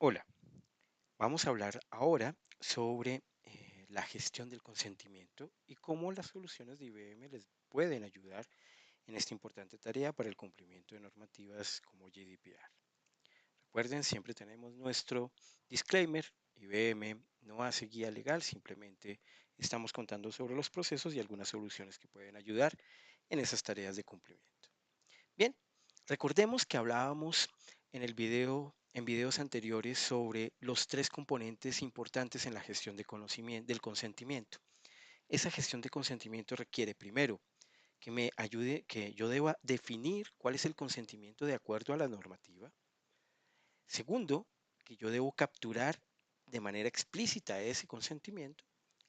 Hola, vamos a hablar ahora sobre la gestión del consentimiento y cómo las soluciones de IBM les pueden ayudar en esta importante tarea para el cumplimiento de normativas como GDPR. Recuerden, siempre tenemos nuestro disclaimer. IBM no hace guía legal, simplemente estamos contando sobre los procesos y algunas soluciones que pueden ayudar en esas tareas de cumplimiento. Bien, recordemos que hablábamos en videos anteriores sobre los tres componentes importantes en la gestión de conocimiento, del consentimiento. Esa gestión de consentimiento requiere primero que me ayude, que yo deba definir cuál es el consentimiento de acuerdo a la normativa. Segundo, que yo debo capturar de manera explícita ese consentimiento.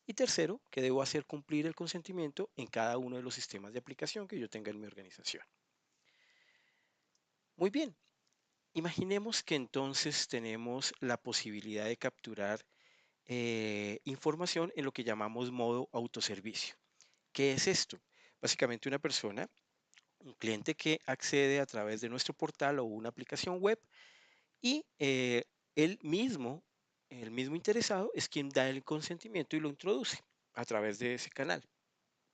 Y tercero, que debo hacer cumplir el consentimiento en cada uno de los sistemas de aplicación que yo tenga en mi organización. Muy bien, imaginemos que entonces tenemos la posibilidad de capturar información en lo que llamamos modo autoservicio. ¿Qué es esto? Básicamente una persona, un cliente que accede a través de nuestro portal o una aplicación web y él mismo, el mismo interesado, es quien da el consentimiento y lo introduce a través de ese canal.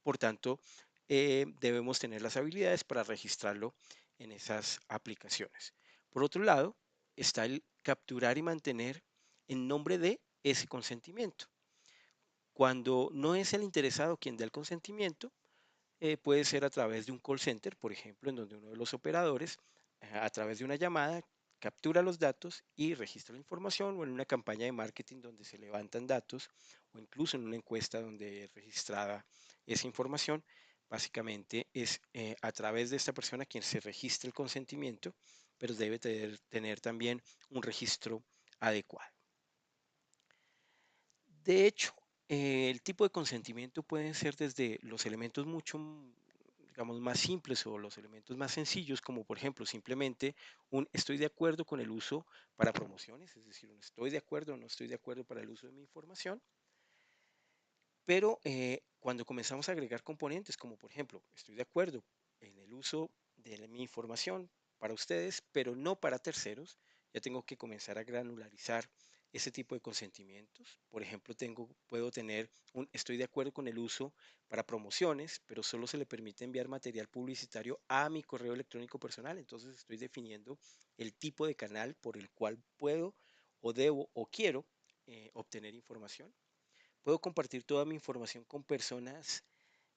Por tanto, debemos tener las habilidades para registrarlo en esas aplicaciones. Por otro lado, está el capturar y mantener en nombre de ese consentimiento. Cuando no es el interesado quien da el consentimiento, puede ser a través de un call center, por ejemplo, en donde uno de los operadores, a través de una llamada, captura los datos y registra la información, o en una campaña de marketing donde se levantan datos, o incluso en una encuesta donde es registrada esa información. Básicamente es a través de esta persona quien se registra el consentimiento, pero debe tener también un registro adecuado. De hecho, el tipo de consentimiento pueden ser desde los elementos mucho, digamos, más simples o los elementos más sencillos, como por ejemplo simplemente un estoy de acuerdo con el uso para promociones, es decir, un estoy de acuerdo o no estoy de acuerdo para el uso de mi información, pero cuando comenzamos a agregar componentes, como por ejemplo, estoy de acuerdo en el uso de mi información para ustedes, pero no para terceros, ya tengo que comenzar a granularizar ese tipo de consentimientos. Por ejemplo, puedo tener un estoy de acuerdo con el uso para promociones, pero solo se le permite enviar material publicitario a mi correo electrónico personal. Entonces estoy definiendo el tipo de canal por el cual puedo o debo o quiero obtener información. Puedo compartir toda mi información con personas,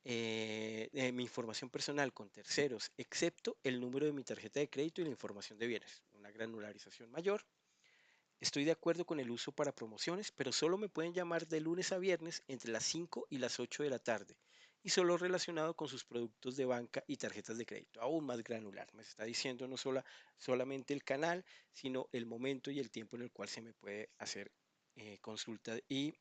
mi información personal con terceros, excepto el número de mi tarjeta de crédito y la información de bienes, una granularización mayor. Estoy de acuerdo con el uso para promociones, pero solo me pueden llamar de lunes a viernes entre las 5 y las 8 de la tarde y solo relacionado con sus productos de banca y tarjetas de crédito, aún más granular. Me está diciendo no solamente el canal, sino el momento y el tiempo en el cual se me puede hacer consulta y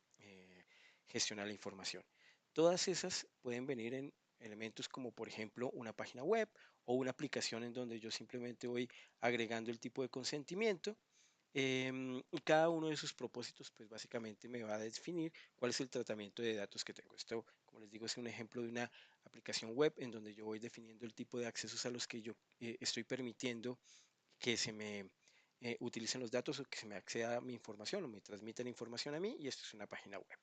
gestionar la información. Todas esas pueden venir en elementos como por ejemplo una página web o una aplicación en donde yo simplemente voy agregando el tipo de consentimiento, y cada uno de sus propósitos, pues básicamente me va a definir cuál es el tratamiento de datos que tengo. Esto, como les digo, es un ejemplo de una aplicación web en donde yo voy definiendo el tipo de accesos a los que yo estoy permitiendo que se me utilicen los datos o que se me acceda a mi información o me transmitan información a mí, y esto es una página web.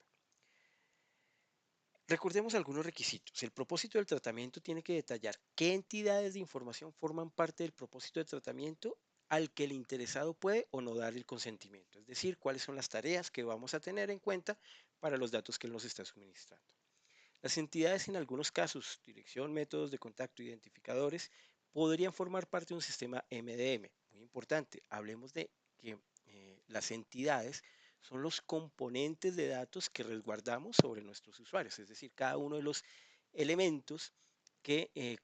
Recordemos algunos requisitos. El propósito del tratamiento tiene que detallar qué entidades de información forman parte del propósito de tratamiento al que el interesado puede o no dar el consentimiento. Es decir, cuáles son las tareas que vamos a tener en cuenta para los datos que él nos está suministrando. Las entidades en algunos casos, dirección, métodos de contacto, identificadores, podrían formar parte de un sistema MDM. Muy importante, hablemos de que las entidades son los componentes de datos que resguardamos sobre nuestros usuarios, es decir, cada uno de los elementos que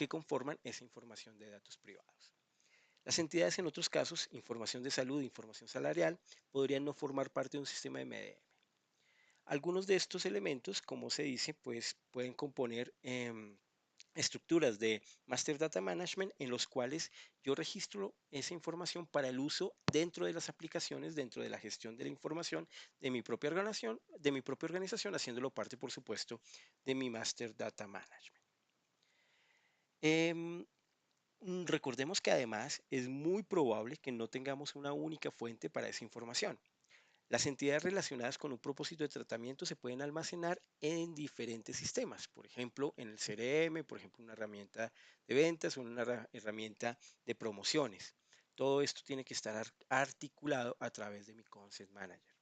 conforman esa información de datos privados. Las entidades en otros casos, información de salud, información salarial, podrían no formar parte de un sistema MDM. Algunos de estos elementos, como se dice, pues pueden componer estructuras de Master Data Management en los cuales yo registro esa información para el uso dentro de las aplicaciones, dentro de la gestión de la información de mi propia organización, haciéndolo parte, por supuesto, de mi Master Data Management. Em, Recordemos que además es muy probable que no tengamos una única fuente para esa información. Las entidades relacionadas con un propósito de tratamiento se pueden almacenar en diferentes sistemas, por ejemplo, en el CRM, por ejemplo, una herramienta de ventas o una herramienta de promociones. Todo esto tiene que estar articulado a través de mi Content Manager.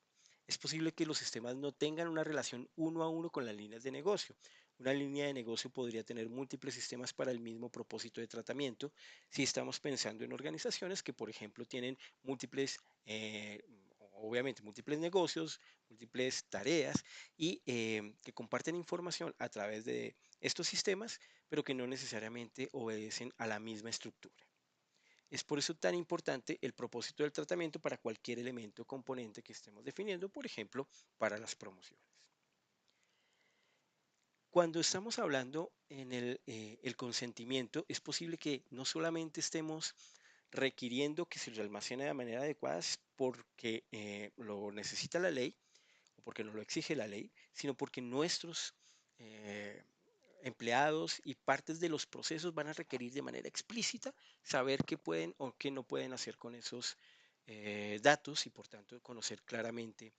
Es posible que los sistemas no tengan una relación uno a uno con las líneas de negocio. Una línea de negocio podría tener múltiples sistemas para el mismo propósito de tratamiento si estamos pensando en organizaciones que, por ejemplo, tienen múltiples, obviamente, múltiples negocios, múltiples tareas y que comparten información a través de estos sistemas, pero que no necesariamente obedecen a la misma estructura. Es por eso tan importante el propósito del tratamiento para cualquier elemento o componente que estemos definiendo, por ejemplo, para las promociones. Cuando estamos hablando en el consentimiento, es posible que no solamente estemos requiriendo que se lo almacene de manera adecuada porque lo necesita la ley o porque nos lo exige la ley, sino porque nuestros eh, empleados y partes de los procesos van a requerir de manera explícita saber qué pueden o qué no pueden hacer con esos datos y por tanto conocer claramente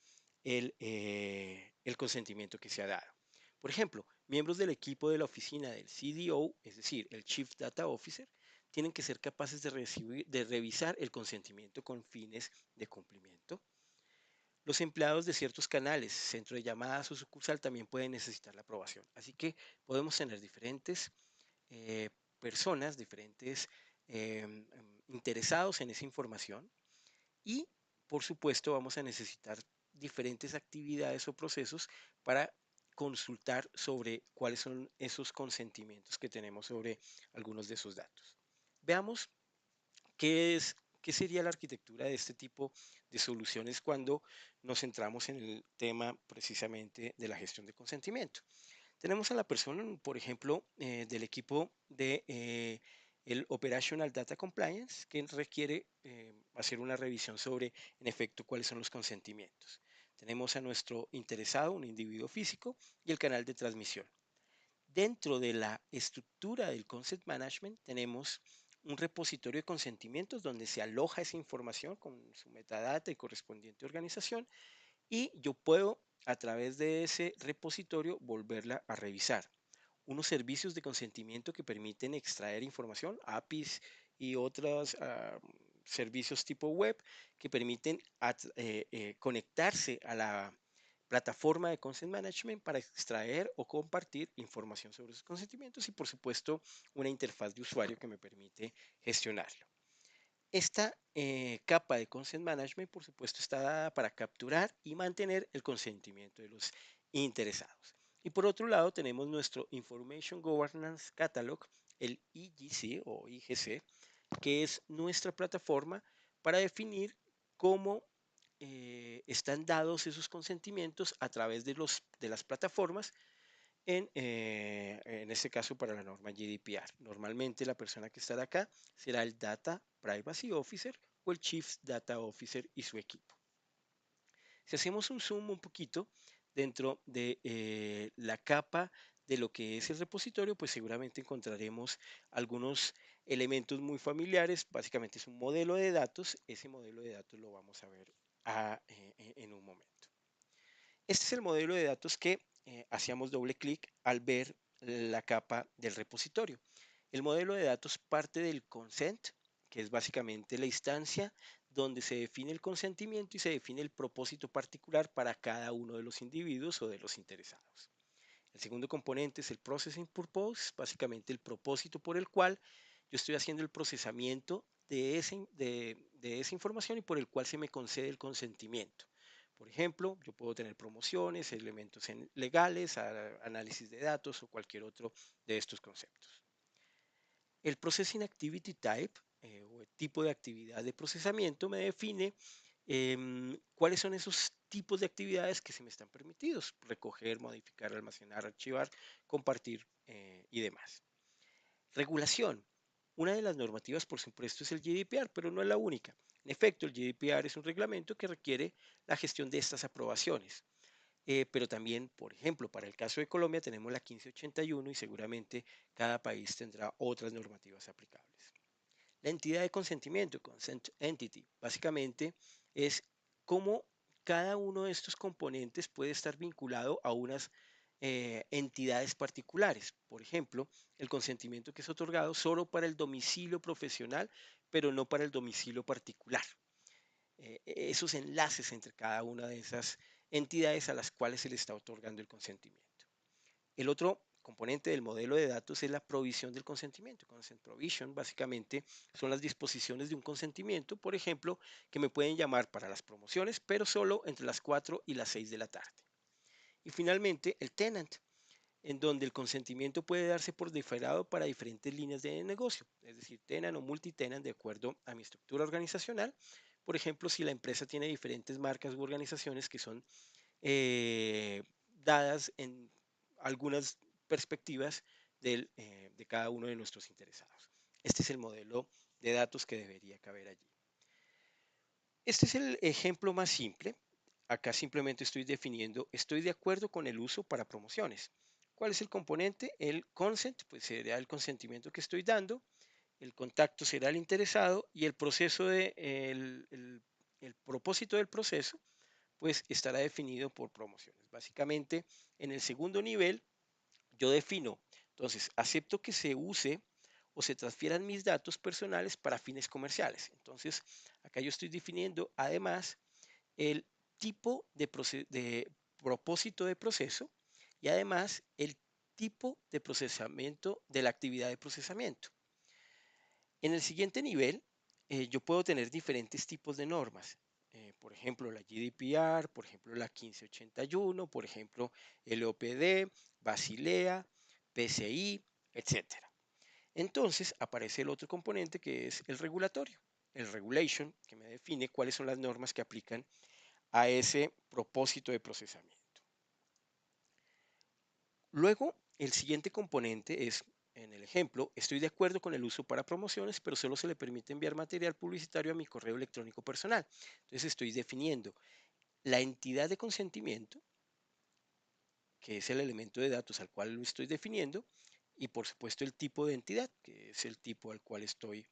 el consentimiento que se ha dado. Por ejemplo, miembros del equipo de la oficina del CDO, es decir, el Chief Data Officer, tienen que ser capaces de revisar el consentimiento con fines de cumplimiento. Los empleados de ciertos canales, centro de llamadas o sucursal también pueden necesitar la aprobación. Así que podemos tener diferentes eh, personas, diferentes interesados en esa información y, por supuesto, vamos a necesitar diferentes actividades o procesos para consultar sobre cuáles son esos consentimientos que tenemos sobre algunos de esos datos. Veamos qué sería la arquitectura de este tipo de soluciones cuando nos centramos en el tema precisamente de la gestión de consentimiento. Tenemos a la persona, por ejemplo, del equipo de el Operational Data Compliance, que requiere hacer una revisión sobre, en efecto, cuáles son los consentimientos. Tenemos a nuestro interesado, un individuo físico, y el canal de transmisión. Dentro de la estructura del Concept Management tenemos un repositorio de consentimientos donde se aloja esa información con su metadata y correspondiente organización y yo puedo a través de ese repositorio volverla a revisar. Unos servicios de consentimiento que permiten extraer información, APIs y otros servicios tipo web que permiten conectarse a la plataforma de Consent Management para extraer o compartir información sobre sus consentimientos y por supuesto una interfaz de usuario que me permite gestionarlo. Esta capa de Consent Management, por supuesto, está dada para capturar y mantener el consentimiento de los interesados. Y por otro lado, tenemos nuestro Information Governance Catalog, el IGC o IGC, que es nuestra plataforma para definir cómo están dados esos consentimientos a través de las plataformas en este caso para la norma GDPR. Normalmente la persona que estará acá será el Data Privacy Officer o el Chief Data Officer y su equipo. Si hacemos un zoom un poquito dentro de la capa de lo que es el repositorio, pues seguramente encontraremos algunos elementos muy familiares. Básicamente es un modelo de datos. Ese modelo de datos lo vamos a ver en un momento. Este es el modelo de datos que hacíamos doble clic al ver la capa del repositorio. El modelo de datos parte del consent, que es básicamente la instancia donde se define el consentimiento y se define el propósito particular para cada uno de los individuos o de los interesados. El segundo componente es el processing purpose, básicamente el propósito por el cual yo estoy haciendo el procesamiento de esa información y por el cual se me concede el consentimiento. Por ejemplo, yo puedo tener promociones, elementos legales, análisis de datos o cualquier otro de estos conceptos. El Processing Activity Type o el tipo de actividad de procesamiento me define cuáles son esos tipos de actividades que se me están permitidos, recoger, modificar, almacenar, archivar, compartir y demás. Regulación. Una de las normativas, por supuesto, es el GDPR, pero no es la única. En efecto, el GDPR es un reglamento que requiere la gestión de estas aprobaciones. Pero también, por ejemplo, para el caso de Colombia tenemos la 1581 y seguramente cada país tendrá otras normativas aplicables. La entidad de consentimiento, consent entity, básicamente es cómo cada uno de estos componentes puede estar vinculado a unas entidades particulares. Por ejemplo, el consentimiento que es otorgado solo para el domicilio profesional, pero no para el domicilio particular. Esos enlaces entre cada una de esas entidades a las cuales se le está otorgando el consentimiento. El otro componente del modelo de datos es la provisión del consentimiento. Consent provision básicamente son las disposiciones de un consentimiento, por ejemplo, que me pueden llamar para las promociones, pero solo entre las 4 y las 6 de la tarde. Y finalmente, el tenant, en donde el consentimiento puede darse por diferado para diferentes líneas de negocio, es decir, tenant o multitenant de acuerdo a mi estructura organizacional. Por ejemplo, si la empresa tiene diferentes marcas u organizaciones que son dadas en algunas perspectivas de cada uno de nuestros interesados. Este es el modelo de datos que debería caber allí. Este es el ejemplo más simple. Acá simplemente estoy definiendo, estoy de acuerdo con el uso para promociones. ¿Cuál es el componente? El consent, pues será el consentimiento que estoy dando, el contacto será el interesado y el proceso el propósito del proceso pues estará definido por promociones. Básicamente, en el segundo nivel, yo defino, entonces, acepto que se use o se transfieran mis datos personales para fines comerciales. Entonces, acá yo estoy definiendo además el tipo de propósito de proceso y además el tipo de procesamiento de la actividad de procesamiento. En el siguiente nivel, yo puedo tener diferentes tipos de normas. Por ejemplo, la GDPR, por ejemplo, la 1581, por ejemplo, el OPD, Basilea, PCI, etcétera. Entonces aparece el otro componente que es el regulatorio, el regulation, que me define cuáles son las normas que aplican a ese propósito de procesamiento. Luego, el siguiente componente es, en el ejemplo, estoy de acuerdo con el uso para promociones, pero solo se le permite enviar material publicitario a mi correo electrónico personal. Entonces estoy definiendo la entidad de consentimiento, que es el elemento de datos al cual lo estoy definiendo, y por supuesto el tipo de entidad, que es el tipo al cual estoy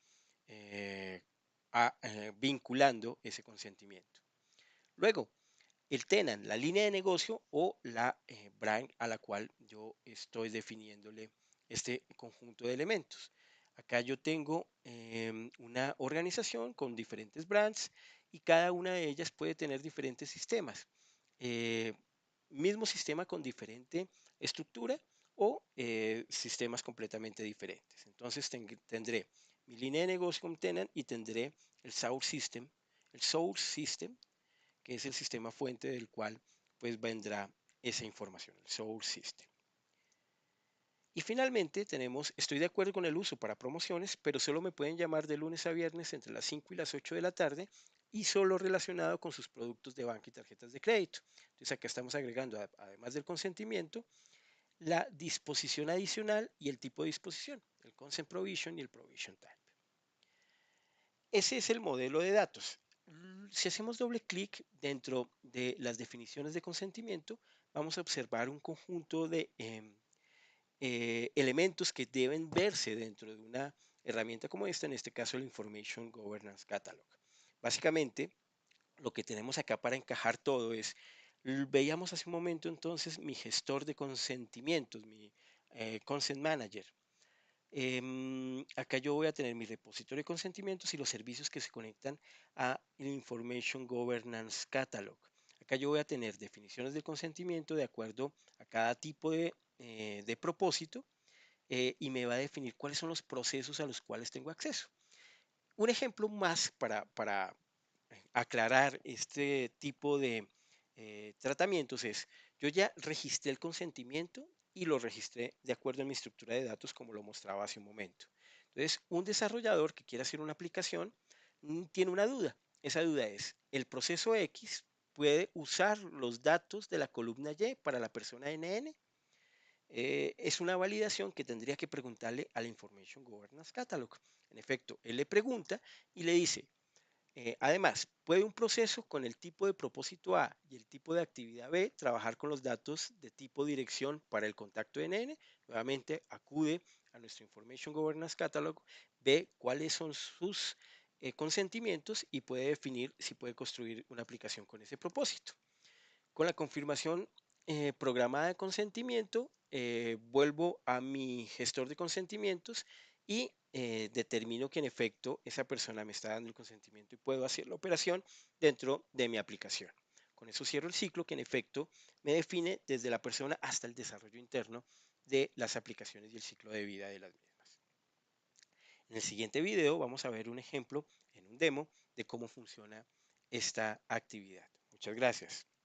eh, vinculando ese consentimiento. Luego, el tenant, la línea de negocio o la brand a la cual yo estoy definiéndole este conjunto de elementos. Acá yo tengo una organización con diferentes brands y cada una de ellas puede tener diferentes sistemas. Eh, Mismo sistema con diferente estructura o sistemas completamente diferentes. Entonces tendré mi línea de negocio con tenant y tendré el source system que es el sistema fuente del cual pues vendrá esa información, el source system. Y finalmente tenemos, estoy de acuerdo con el uso para promociones, pero solo me pueden llamar de lunes a viernes entre las 5 y las 8 de la tarde y solo relacionado con sus productos de banca y tarjetas de crédito. Entonces acá estamos agregando, además del consentimiento, la disposición adicional y el tipo de disposición, el consent provision y el provision type. Ese es el modelo de datos. Si hacemos doble clic dentro de las definiciones de consentimiento, vamos a observar un conjunto de elementos que deben verse dentro de una herramienta como esta, en este caso el Information Governance Catalog. Básicamente, lo que tenemos acá para encajar todo es, veíamos hace un momento entonces mi gestor de consentimientos, mi Consent Manager. Acá yo voy a tener mi repositorio de consentimientos y los servicios que se conectan a el Information Governance Catalog. Acá yo voy a tener definiciones del consentimiento de acuerdo a cada tipo de propósito y me va a definir cuáles son los procesos a los cuales tengo acceso. Un ejemplo más para aclarar este tipo de tratamientos es, yo ya registré el consentimiento y lo registré de acuerdo a mi estructura de datos como lo mostraba hace un momento. Entonces, un desarrollador que quiera hacer una aplicación tiene una duda. Esa duda es, ¿el proceso X puede usar los datos de la columna Y para la persona NN? Es una validación que tendría que preguntarle a la Information Governance Catalog. En efecto, él le pregunta y le dice, además, ¿puede un proceso con el tipo de propósito A y el tipo de actividad B trabajar con los datos de tipo dirección para el contacto NN? Nuevamente, acude a nuestro Information Governance Catalog, ve cuáles son sus consentimientos y puede definir si puede construir una aplicación con ese propósito. Con la confirmación programada de consentimiento, vuelvo a mi gestor de consentimientos y determino que en efecto esa persona me está dando el consentimiento y puedo hacer la operación dentro de mi aplicación. Con eso cierro el ciclo que en efecto me define desde la persona hasta el desarrollo interno de las aplicaciones y el ciclo de vida de las mismas. En el siguiente video vamos a ver un ejemplo en un demo de cómo funciona esta actividad. Muchas gracias.